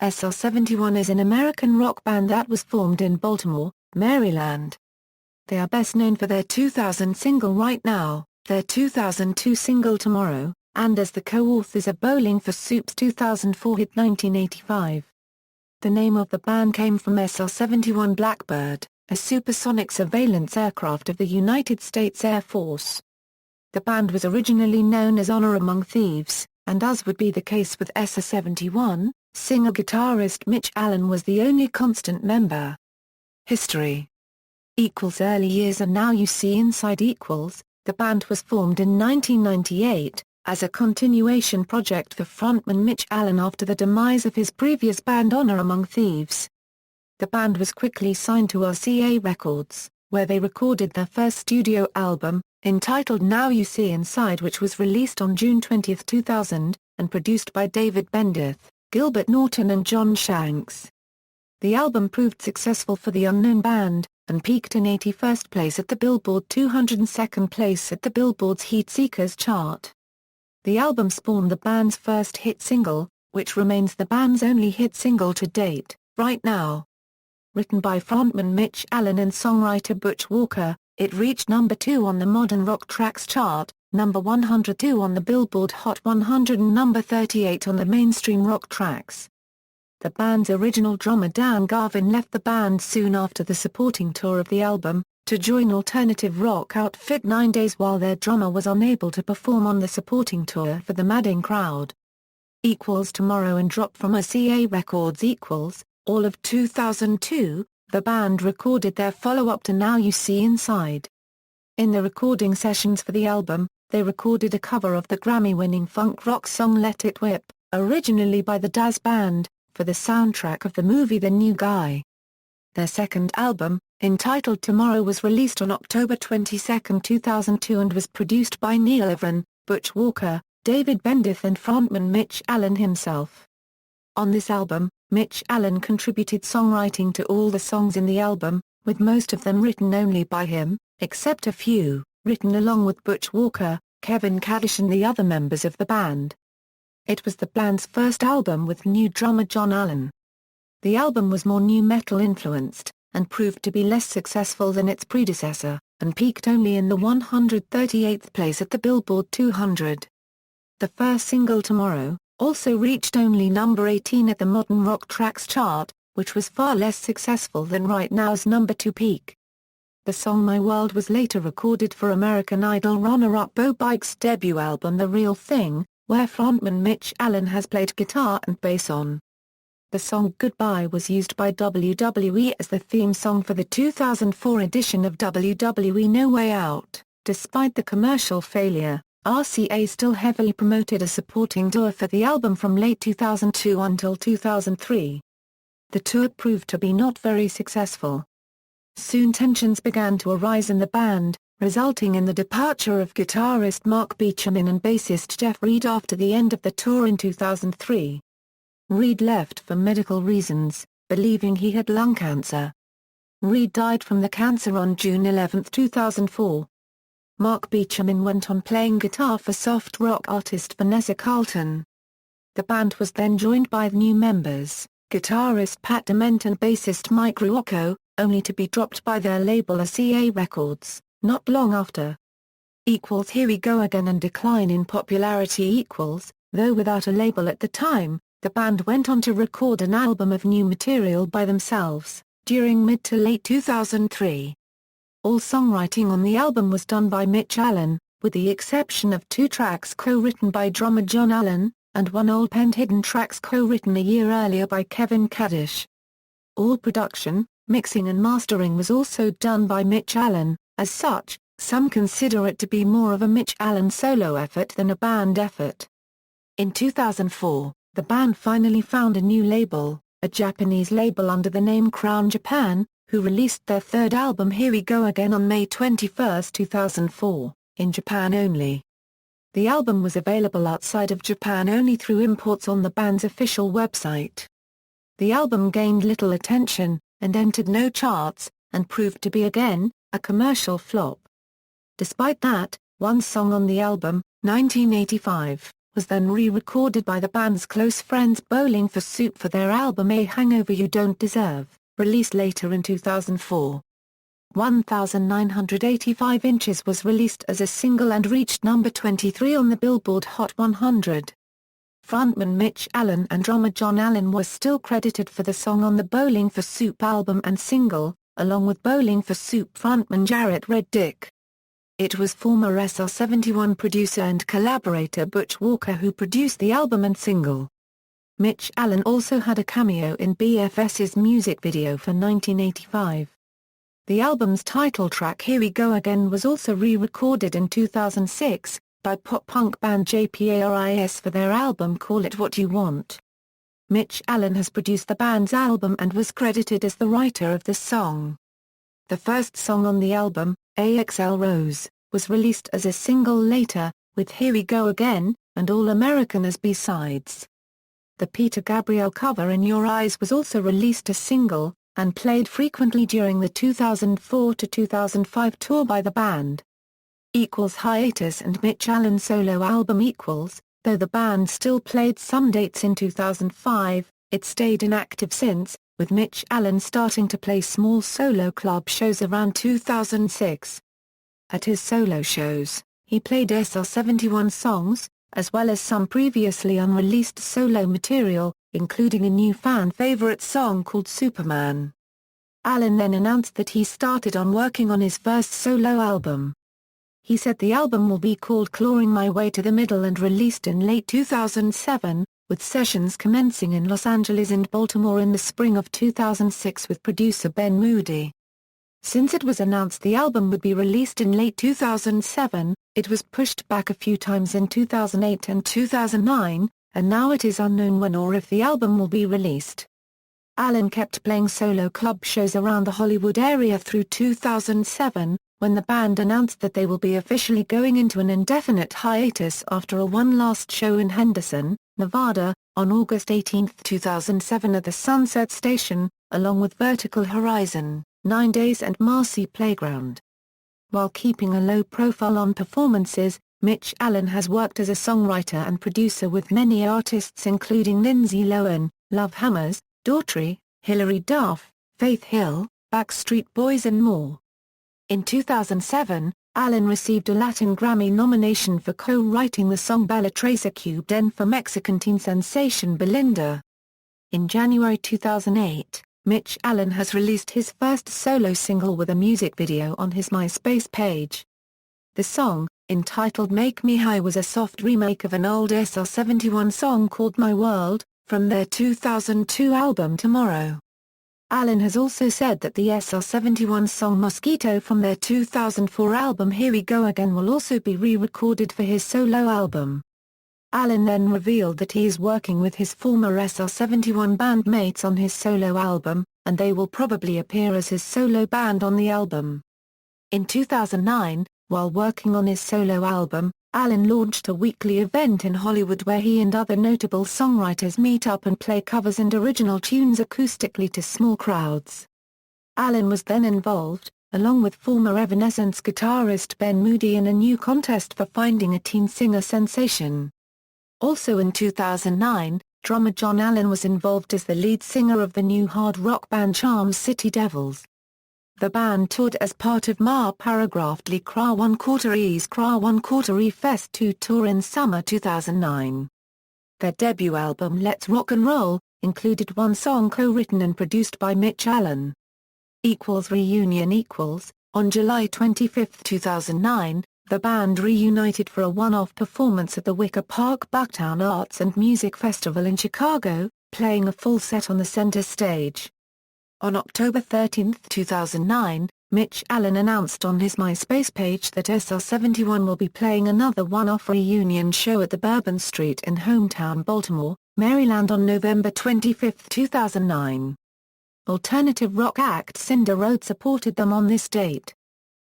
SR-71 is an American rock band that was formed in Baltimore, Maryland. They are best known for their 2000 single Right Now, their 2002 single Tomorrow, and as the co-authors of Bowling for Soup's 2004 hit 1985. The name of the band came from SR-71 Blackbird, a supersonic surveillance aircraft of the United States Air Force. The band was originally known as Honor Among Thieves, and as would be the case with SR-71, singer-guitarist Mitch Allan was the only constant member. History Early years and Now You See Inside. The band was formed in 1998, as a continuation project for frontman Mitch Allan after the demise of his previous band Honor Among Thieves. The band was quickly signed to RCA Records, where they recorded their first studio album, entitled Now You See Inside, which was released on June 20, 2000, and produced by David Bendeth, Gilbert Norton and John Shanks. The album proved successful for the unknown band, and peaked in 81st place at the Billboard 200 and 2nd place at the Billboard's Heat Seekers chart. The album spawned the band's first hit single, which remains the band's only hit single to date, Right Now. Written by frontman Mitch Allan and songwriter Butch Walker, it reached number 2 on the Modern Rock Tracks chart, number 102 on the Billboard Hot 100 and number 38 on the Mainstream Rock Tracks. The band's original drummer Dan Garvin left the band soon after the supporting tour of the album, to join alternative rock outfit 9 Days while their drummer was unable to perform on the supporting tour for the Madding crowd. Tomorrow and Drop from RCA Records. All of 2002, the band recorded their follow-up to Now You See Inside. In the recording sessions for the album, they recorded a cover of the Grammy-winning funk rock song Let It Whip, originally by the Dazz Band, for the soundtrack of the movie The New Guy. Their second album, entitled Tomorrow, was released on October 22, 2002 and was produced by Neil Everin, Butch Walker, David Bendeth and frontman Mitch Allan himself. On this album, Mitch Allan contributed songwriting to all the songs in the album, with most of them written only by him, except a few, written along with Butch Walker, Kevin Kadish and the other members of the band. It was the band's first album with new drummer John Allan. The album was more nu metal influenced, and proved to be less successful than its predecessor, and peaked only in the 138th place at the Billboard 200. The first single Tomorrow also reached only number 18 at the Modern Rock Tracks chart, which was far less successful than Right Now's number 2 peak. The song My World was later recorded for American Idol runner-up Bo Bike's debut album The Real Thing, where frontman Mitch Allan has played guitar and bass on. The song Goodbye was used by WWE as the theme song for the 2004 edition of WWE No Way Out. Despite the commercial failure, RCA still heavily promoted a supporting tour for the album from late 2002 until 2003. The tour proved to be not very successful. Soon tensions began to arise in the band, resulting in the departure of guitarist Mark Beechamin and bassist Jeff Reed after the end of the tour in 2003. Reed left for medical reasons, believing he had lung cancer. Reed died from the cancer on June 11, 2004. Mark Beechamin went on playing guitar for soft rock artist Vanessa Carlton. The band was then joined by new members, guitarist Pat Dement and bassist Mike Ruocco, only to be dropped by their label RCA Records, not long after. Here We Go Again and decline in popularity. Though without a label at the time, the band went on to record an album of new material by themselves, during mid to late 2003. All songwriting on the album was done by Mitch Allan, with the exception of 2 tracks co-written by drummer John Allan, and 1 old penned hidden tracks co-written a year earlier by Kevin Kadish. All production, mixing and mastering was also done by Mitch Allan. As such, some consider it to be more of a Mitch Allan solo effort than a band effort. In 2004, the band finally found a new label, a Japanese label under the name Crown Japan, who released their third album Here We Go Again on May 21, 2004, in Japan only. The album was available outside of Japan only through imports on the band's official website. The album gained little attention, and entered no charts, and proved to be again, a commercial flop. Despite that, one song on the album, 1985, was then re-recorded by the band's close friends Bowling for Soup for their album A Hangover You Don't Deserve, released later in 2004. 1985 Inches was released as a single and reached number 23 on the Billboard Hot 100. Frontman Mitch Allan and drummer John Allen were still credited for the song on the Bowling for Soup album and single, along with Bowling for Soup frontman Jarrett Reddick. It was former SR-71 producer and collaborator Butch Walker who produced the album and single. Mitch Allan also had a cameo in BFS's music video for 1985. The album's title track Here We Go Again was also re-recorded in 2006, by pop-punk band JPARIS for their album Call It What You Want. Mitch Allan has produced the band's album and was credited as the writer of the song. The first song on the album, AXL Rose, was released as a single later, with Here We Go Again, and All American as B-sides. The Peter Gabriel cover In Your Eyes was also released as single, and played frequently during the 2004 to 2005 tour by the band. Hiatus and Mitch Allan's solo album Though the band still played some dates in 2005, it stayed inactive since, with Mitch Allan starting to play small solo club shows around 2006. At his solo shows, he played SR-71 songs, as well as some previously unreleased solo material, including a new fan favorite song called Superman. Allan then announced that he started on working on his first solo album. He said the album will be called Clawing My Way to the Middle and released in late 2007, with sessions commencing in Los Angeles and Baltimore in the spring of 2006 with producer Ben Moody. Since it was announced the album would be released in late 2007, it was pushed back a few times in 2008 and 2009, and now it is unknown when or if the album will be released. Allan kept playing solo club shows around the Hollywood area through 2007, when the band announced that they will be officially going into an indefinite hiatus after a one last show in Henderson, Nevada, on August 18, 2007 at the Sunset Station, along with Vertical Horizon, 9 Days and Marcy Playground. While keeping a low profile on performances, Mitch Allan has worked as a songwriter and producer with many artists including Lindsay Lohan, Love Hammers, Daughtry, Hilary Duff, Faith Hill, Backstreet Boys and more. In 2007, Allan received a Latin Grammy nomination for co-writing the song Bella Tracer cubed N for Mexican teen sensation Belinda. In January 2008, Mitch Allan has released his first solo single with a music video on his MySpace page. The song, entitled Make Me High, was a soft remake of an old SR-71 song called My World, from their 2002 album Tomorrow. Allan has also said that the SR-71 song Mosquito from their 2004 album Here We Go Again will also be re-recorded for his solo album. Allan then revealed that he is working with his former SR-71 bandmates on his solo album, and they will probably appear as his solo band on the album. In 2009, while working on his solo album, Allan launched a weekly event in Hollywood where he and other notable songwriters meet up and play covers and original tunes acoustically to small crowds. Allan was then involved, along with former Evanescence guitarist Ben Moody, in a new contest for finding a teen singer sensation. Also in 2009, drummer John Allan was involved as the lead singer of the new hard rock band Charm City Devils. The band toured as part of Ma Paragraphly Cra 1/4 E's Cra 1/4 E Fest 2 tour in summer 2009. Their debut album Let's Rock and Roll included one song co-written and produced by Mitch Allan. Reunion On July 25, 2009, the band reunited for a one-off performance at the Wicker Park Bucktown Arts and Music Festival in Chicago, playing a full set on the center stage. On October 13, 2009, Mitch Allan announced on his MySpace page that SR-71 will be playing another one-off reunion show at the Bourbon Street in hometown Baltimore, Maryland on November 25, 2009. Alternative rock act Cinder Road supported them on this date.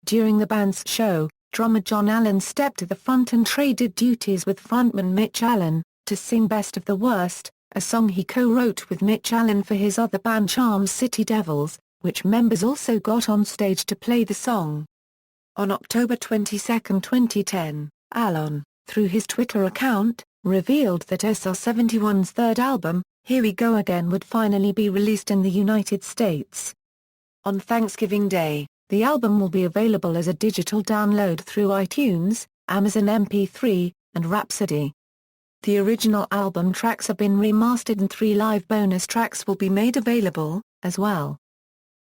During the band's show, drummer John Allan stepped to the front and traded duties with frontman Mitch Allan, to sing Best of the Worst, a song he co-wrote with Mitch Allan for his other band Charm City Devils, which members also got on stage to play the song. On October 22, 2010, Allan, through his Twitter account, revealed that SR-71's third album, Here We Go Again, would finally be released in the United States. On Thanksgiving Day, the album will be available as a digital download through iTunes, Amazon MP3, and Rhapsody. The original album tracks have been remastered and 3 live bonus tracks will be made available, as well.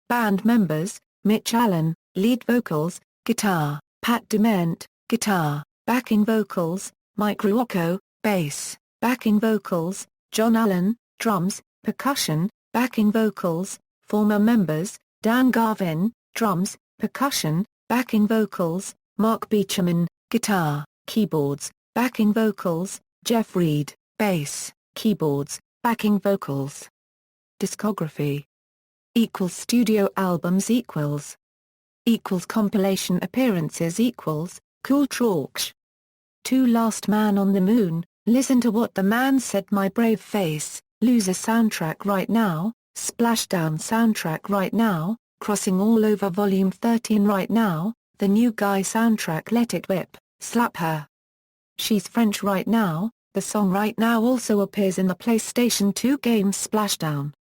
Band members: Mitch Allan, lead vocals, guitar; Pat Dement, guitar; backing vocals: Mike Ruocco, bass; backing vocals: John Allen, drums; percussion; backing vocals: former members: Dan Garvin, drums; percussion; backing vocals: Mark Beechaman, guitar; keyboards; backing vocals: Jeff Reed, bass; keyboards; backing vocals. Discography Studio albums compilation appearances Cool Trauch. 2 Last Man on the Moon, Listen to What the Man Said, My Brave Face, Loser soundtrack right now, Splashdown soundtrack right now, Crossing All Over Volume 13 right now, The New Guy soundtrack Let It Whip, Slap Her. She's French right now. The song Right Now also appears in the PlayStation 2 game Splashdown.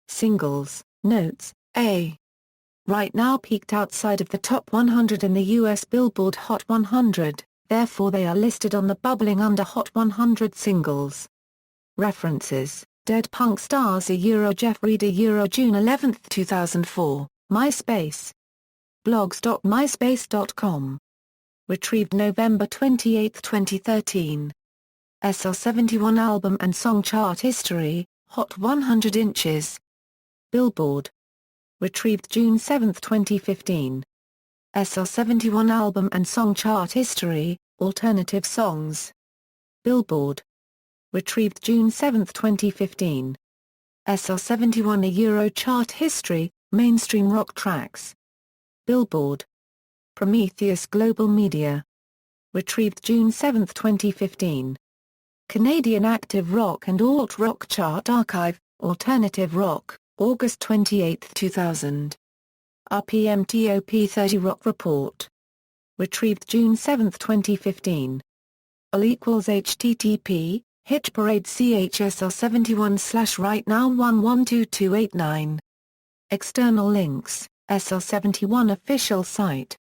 Singles, notes, A. Right Now peaked outside of the top 100 in the US Billboard Hot 100, therefore they are listed on the bubbling under Hot 100 singles. References: Dead Punk Stars Jeff Reed June 11, 2004, MySpace. blogs.myspace.com. Retrieved November 28, 2013. SR-71 album and song chart history, Hot 100 inches. Billboard. Retrieved June 7, 2015. SR-71 album and song chart history, alternative songs. Billboard. Retrieved June 7, 2015. SR-71 Euro chart history, mainstream rock tracks. Billboard. Prometheus Global Media. Retrieved June 7, 2015. Canadian Active Rock and Alt-Rock Chart Archive, Alternative Rock, August 28, 2000. RPM Top 30 Rock Report. Retrieved June 7, 2015. =http Hitparade CHSR71 /right now 112289. External links: SR-71 official site.